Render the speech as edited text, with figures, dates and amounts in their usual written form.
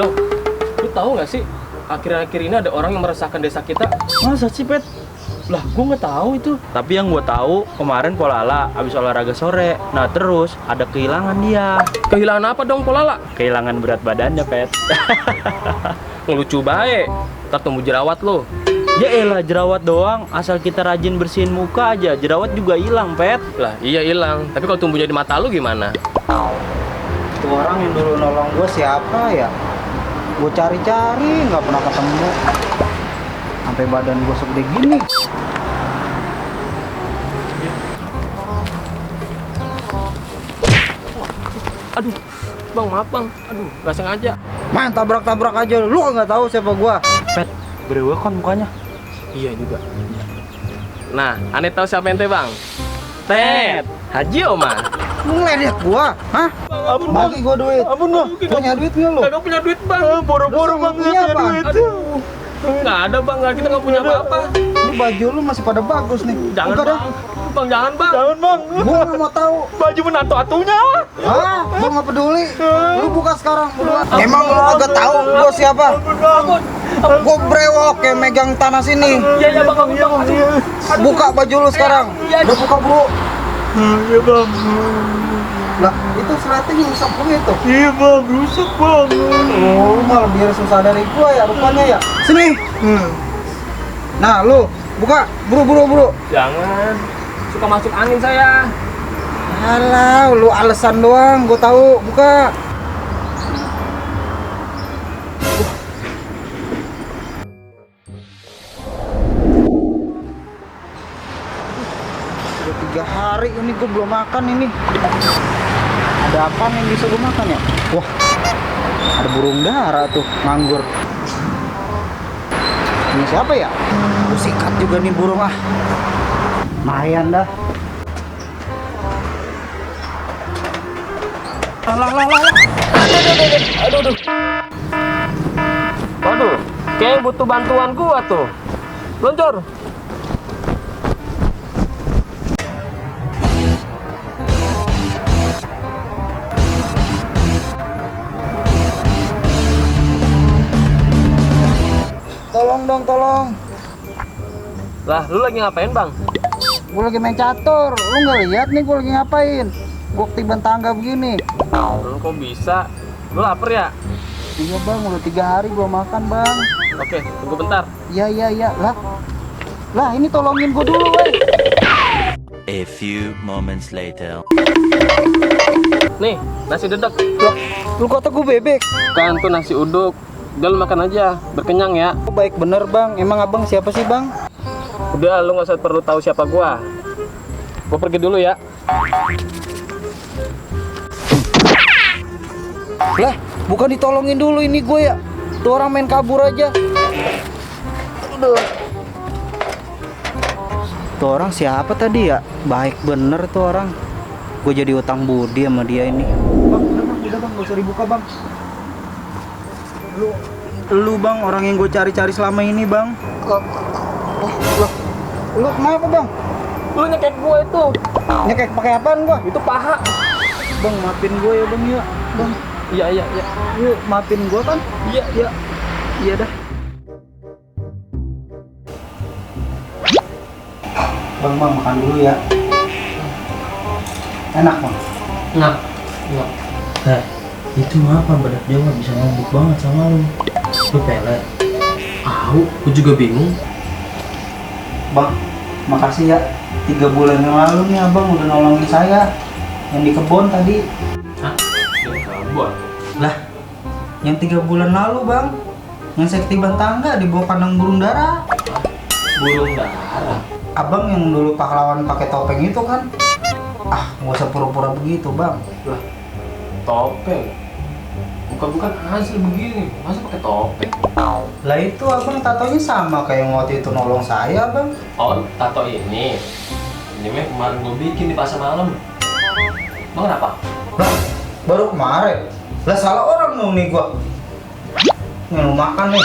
Dong, lu tahu nggak sih akhir-akhir ini ada orang yang meresahkan desa kita? Masa sih, Pet? Lah, gue nggak tahu itu. Tapi yang gue tahu kemarin Polala habis olahraga sore. Nah terus ada kehilangan dia. Kehilangan apa dong, Polala? Kehilangan berat badannya, Pet. Ngelucu baik. Ntar tumbuh jerawat lo. Ya elah, jerawat doang. Asal kita rajin bersihin muka aja, jerawat juga hilang, Pet. Lah, iya hilang. Tapi kalau tumbuhnya di mata lu gimana? Itu orang yang dulu nolong gue siapa ya? Gue cari-cari nggak pernah ketemu. Sampai badan gue segede gini. Aduh, bang, maaf bang. Aduh, nggak sengaja. Main tabrak-tabrak aja. Lu nggak tahu siapa gue. Pet, berewokan mukanya. Iya juga. Nah, aneh tahu siapa ente bang? Ted, Haji Oma. Lu ngeledek gue? Hah? Ampun, Bagi gue duit. Ampun, Bang. Punya duit nggak lu? Kagak punya duit bang. Boro-boro Lu Bang, punya nggak apa? duit. Aduh, nggak ada bang. Kita nggak punya apa-apa. Lu baju lu masih pada bagus nih. Jangan Buka dah. bang. Bang, jangan bang. Jangan, Bang. Gue nggak mau tahu. Baju menantu-atunya. Hah? Gue nggak peduli. Lu buka sekarang. Berdua. Emang lu agak tahu gue siapa? Ampun. Gue brewok yang megang tanah sini. Iya, iya bang. Ampun, bang. Aduh. Buka baju lu sekarang. Iya, Udah buka bro. Iya, Bang. Lah itu selatnya rusak begitu. Iya, Bang. Rusak, Bang. Oh malah biar susah dari gua ya rupanya ya. Sini. Nah lu buka buru. Jangan. Suka masuk angin saya. Alah lu alasan doang. Gua tahu. Buka. Udah 3 hari ini gua belum makan ini. Ada apa yang bisa gua makan ya? Wah, ada burung dara tuh nganggur. Ini siapa ya? Gua sikat juga nih burung ah. Lumayan dah. Lah. Aduh. Waduh, kayak butuh bantuan gua tuh. Luncur. Tolong. Lah, lu lagi ngapain bang? Gue lagi main catur. Lu nggak lihat nih gue lagi ngapain? Gue ketiban tangga begini. Lu kok bisa? Lu lapar ya? Iya bang, udah 3 hari gue makan bang. Oke, tunggu bentar. Iya. Lah ini tolongin gue dulu, weh. A few moments later. Nih, nasi dedek. Loh, lu kata gue bebek. Kan tuh nasi uduk. Udah lu makan aja, berkenyang ya. Oh, baik bener bang. Emang abang siapa sih bang? Udah, lu nggak usah perlu tahu siapa gua. Gua pergi dulu ya. Lah, bukan ditolongin dulu ini gue ya. Tuh orang main kabur aja. Aduh. Tuh orang siapa tadi ya? Baik bener tuh orang. Gue jadi utang budi sama dia ini. Bang, udah bang, gak usah dibuka bang. Lu bang, orang yang gue cari-cari selama ini bang. Lu kenapa bang? Lu nyekek gua itu. Nyekek pakai apaan gua? Itu paha. Bang, maafin gue ya bang ya. Bang, Iya. lu maafin gue kan? Iya dah. Bang, makan dulu ya. Enak bang. Nah. Itu apa badak Jawa bisa ngambek banget sama lu? Lu pelet. Aku juga bingung. Bang, makasih ya. 3 bulan yang lalu nih abang udah nolongin saya. Yang di kebun tadi. Hah? Buat. Lah, yang 3 bulan lalu bang. Yang saya ketiban tangga di bawah kandang burung dara. Burung dara. Abang yang dulu pahlawan pakai topeng itu kan? Ah, nggak usah pura-pura begitu bang. Lah, topeng. Bukan hasil begini. Masa pakai topeng? Lah itu abang tatonya sama kayak yang waktu itu nolong saya bang. Oh, tato ini. Ini mah kemarin gua bikin di pasar malam. Bang, kenapa? Lah, baru kemarin. Lah salah orang dong nih gua. Nih lu makan nih.